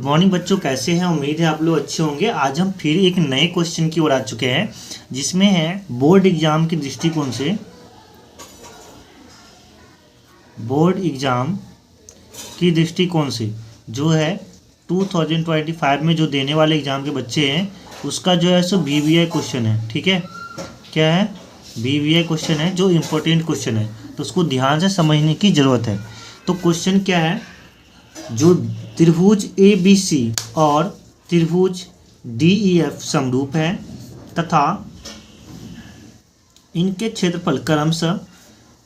Morning बच्चों, कैसे हैं? उम्मीद है आप लोग अच्छे होंगे। आज हम फिर एक नए क्वेश्चन की ओर आ चुके हैं, जिसमें है बोर्ड एग्जाम के दृष्टिकोण से, बोर्ड एग्जाम की दृष्टिकोण से जो है 2025 में जो देने वाले एग्जाम के बच्चे हैं उसका जो है सो VVI क्वेश्चन है। ठीक है, क्या है? VVI क्वेश्चन है जो इम्पोर्टेंट क्वेश्चन है, तो उसको ध्यान से समझने की ज़रूरत है। तो क्वेश्चन क्या है? जो त्रिभुज ABC और त्रिभुज DEF समरूप हैं तथा इनके क्षेत्रफल क्रमशः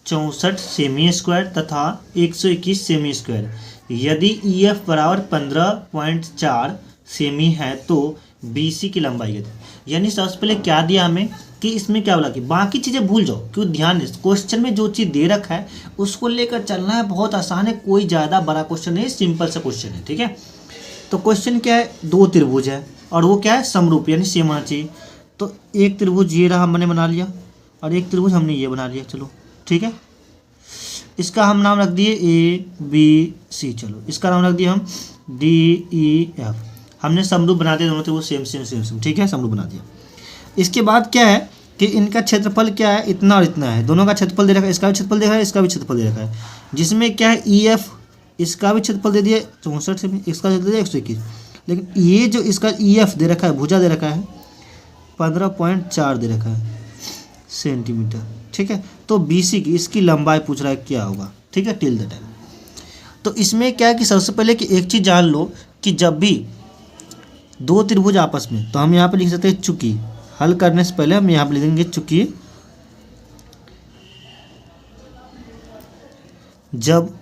64 सेमी स्क्वायर तथा 121 सेमी स्क्वायर, यदि EF बराबर 15.4 सेमी है तो BC की लंबाई है। यानी सबसे पहले क्या दिया हमें कि इसमें क्या बोला कि बाकी चीज़ें भूल जाओ, क्यों? ध्यान दे, क्वेश्चन में जो चीज़ दे रखा है उसको लेकर चलना है। बहुत आसान है, कोई ज़्यादा बड़ा क्वेश्चन नहीं, सिंपल सा क्वेश्चन है। ठीक है, तो क्वेश्चन क्या है? दो त्रिभुज है और वो क्या है? समरूप, यानी सेम होना चाहिए। तो एक त्रिभुज ये रहा, हमने बना लिया, और एक त्रिभुज हमने ये बना लिया। चलो ठीक है, इसका हम नाम रख दिए ABC। चलो इसका नाम रख दिया हम DEF। हमने समरूप बना दिया, दोनों त्रिभुज सेम सेम सेम सेम। ठीक है, समरूप बना दिया। इसके बाद क्या है कि इनका क्षेत्रफल क्या है? इतना और इतना है। दोनों का क्षेत्रफल दे रखा है, इसका भी क्षेत्रफल दे रखा है, इसका भी क्षेत्रफल दे रखा है। जिसमें क्या है? EF, इसका भी क्षेत्रफल दे दिया 64 से, इसका क्षेत्रफल दिया 121। लेकिन ये जो इसका EF दे रखा है, भुजा दे रखा है 15.4 दे रखा है सेंटीमीटर। ठीक है, तो BC की इसकी लंबाई पूछ रहा है क्या होगा। ठीक है, टिल द टाइम। तो इसमें क्या है कि सबसे पहले कि एक चीज़ जान लो कि जब भी दो त्रिभुज आपस में, तो हम यहाँ पे लिख सकते हैं चूंकि। हल करने से पहले हम यहाँ पे लिखेंगे चूंकि जब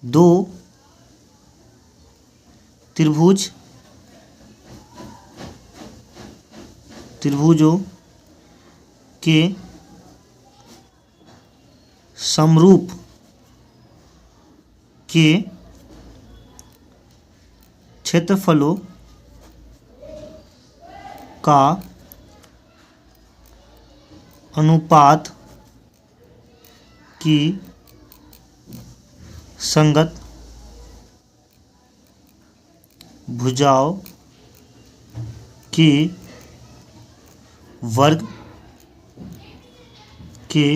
दो त्रिभुजों के समरूप के क्षेत्रफलों का अनुपात की संगत भुजाओं के वर्ग के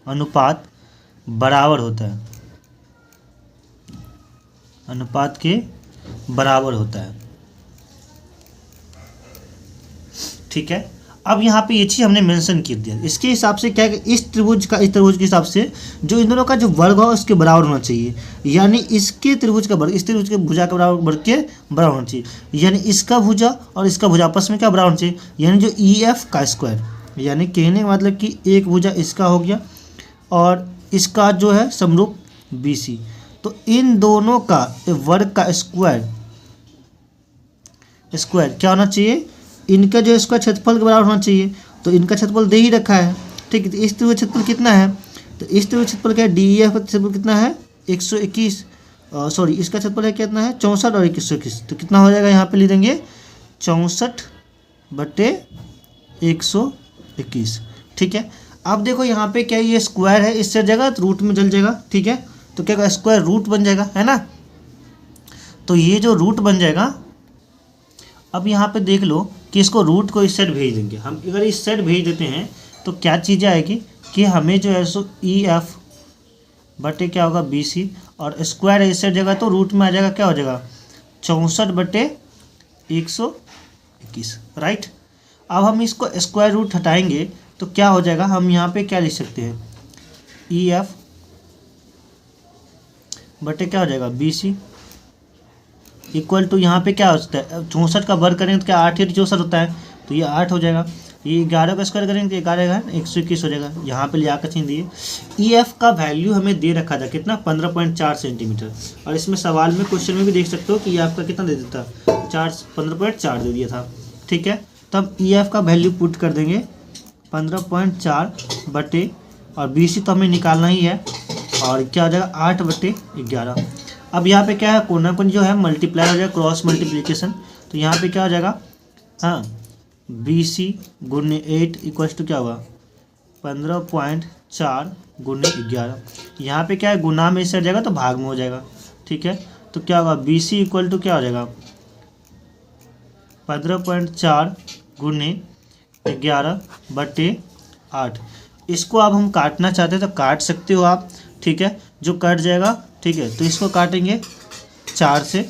अनुपात बराबर होता है, अनुपात के बराबर होता है। ठीक है, अब यहाँ पे ये चीज़ हमने मेंशन कर दिया। इसके हिसाब से क्या है कि इस त्रिभुज के हिसाब से जो इन दोनों का जो वर्ग हो उसके बराबर होना चाहिए। यानी इसके त्रिभुज का वर्ग इस त्रिभुज के भुजा के बराबर, वर्ग के बराबर होना चाहिए। यानी इसका भुजा और इसका भुजा आपस में क्या बराबर होना चाहिए? यानी जो EF का स्क्वायर, यानी कहने का मतलब कि एक भुजा इसका हो गया और इसका जो है समरूप BC, तो इन दोनों का वर्ग का स्क्वायर क्या होना चाहिए? इनका जो इसका क्षेत्रफल के बराबर होना चाहिए। तो इनका क्षेत्रफल दे ही रखा है। ठीक है, तो इस त्रिभुज क्षेत्रफल कितना है? तो इस त्रिभुज क्षेत्रफल क्या है? DEF का क्षेत्रफल कितना है? 121। सॉरी, इसका क्षेत्रफल है कितना है? 64 और 121। तो कितना हो जाएगा? यहाँ पे लिख देंगे 64/121। ठीक है, अब देखो यहाँ पे क्या ये स्क्वायर है, इससे जगह तो रूट में जल जाएगा। ठीक है, तो क्या स्क्वायर रूट बन जाएगा, है ना? तो ये जो रूट बन जाएगा, अब यहाँ पे देख लो कि इसको रूट को इस साइड भेज देंगे हम। अगर इस साइड भेज देते हैं तो क्या चीज़ आएगी कि हमें जो है सो EF बटे क्या होगा? BC, और स्क्वायर इस साइड जगह तो रूट में आ जाएगा, क्या हो जाएगा? 64/121। राइट, अब हम इसको स्क्वायर रूट हटाएंगे तो क्या हो जाएगा? हम यहाँ पे क्या लिख सकते हैं? EF बटे क्या हो जाएगा? BC इक्वल टू, यहाँ पे क्या होता है? 64 का वर्ग करेंगे तो क्या 8 या 64 होता है, तो ये 8 हो जाएगा। ये 11 का स्क्वायर करेंगे तो 11 का 121 हो जाएगा। यहाँ पे ले आकर छीन दिए। EF का वैल्यू हमें दे रखा था कितना? 15.4 सेंटीमीटर। और इसमें सवाल में, क्वेश्चन में भी देख सकते हो कि EF का कितना दे देता? 15.4 दे दिया था। ठीक है, तो हम EF का वैल्यू पुट कर देंगे 15.4 बटे, और BC तो हमें निकालना ही है, और क्या हो जाएगा? 8/11। अब यहाँ पे क्या है? कोना कोनी जो है मल्टीप्लाई हो जाएगा, क्रॉस मल्टीप्लिकेशन। तो यहाँ पे क्या हो जाएगा? हाँ, BC × 8 इक्वल्स टू क्या होगा? 15.4 गुने 11। यहाँ पे क्या है, गुना में से हट जाएगा तो भाग में हो जाएगा, ठीक है। तो क्या होगा, बी सी इक्वल टू क्या हो जाएगा, 15.4 गुने 11/8। इसको अब हम काटना चाहते हैं तो काट सकते हो आप, ठीक है, जो कट जाएगा, ठीक है। तो इसको काटेंगे 4 से,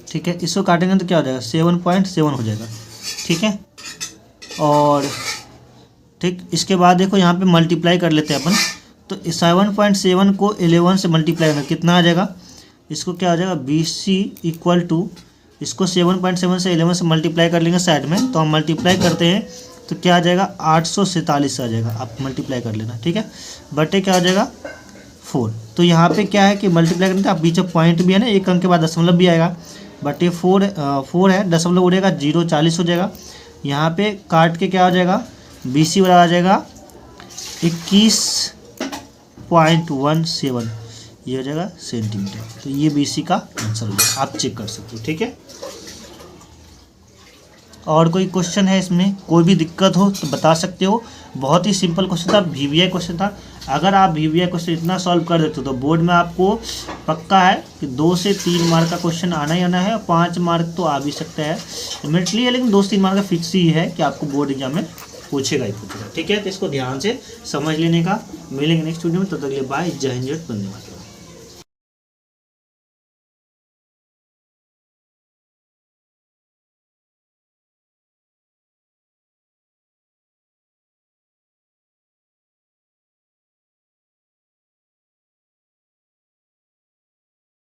ठीक है, इसको काटेंगे तो क्या हो जाएगा, 7.7 हो जाएगा, ठीक है। और ठीक, इसके बाद देखो यहाँ पे मल्टीप्लाई कर लेते हैं अपन। तो 7.7 को 11 से मल्टीप्लाई करना कितना आ जाएगा, इसको क्या हो जाएगा, बी सी इक्वल टू, इसको 7.7 से 11 से मल्टीप्लाई कर लेंगे साइड में, तो हम मल्टीप्लाई करते हैं तो क्या आ जाएगा, 847 आ जाएगा, आप मल्टीप्लाई कर लेना, ठीक है। बटे क्या हो जाएगा 4। तो यहाँ पे क्या है कि मल्टीप्लाई करने का बीच में पॉइंट भी है ना, एक अंक के बाद दशमलव भी आएगा, बटे 4 है, दशमलव उड़ेगा 0, 40 हो जाएगा। यहाँ पे काट के क्या हो जाएगा, बी सी बराबर आ जाएगा 21.17, ये हो जाएगा सेंटीमीटर। तो ये बी सी का आंसर हो जाएगा, आप चेक कर सकते हो, ठीक है। और कोई क्वेश्चन है इसमें, कोई भी दिक्कत हो तो बता सकते हो। बहुत ही सिंपल क्वेश्चन था, वीवीआई क्वेश्चन था। अगर आप वीवीआई क्वेश्चन इतना सॉल्व कर देते हो तो बोर्ड में आपको पक्का है कि 2 से 3 मार्क का क्वेश्चन आना ही आना है, और 5 मार्क तो आ भी सकता है लिमिटली है, लेकिन 2 से 3 मार्क का फिक्स ही है कि आपको बोर्ड एग्जाम में पूछेगा ही पूछेगा, ठीक है। तो इसको ध्यान से समझ लेने का। मिलेंगे नेक्स्ट वीडियो में, तब तक के लिए बाय, जय हिंद, वंदे मातरम।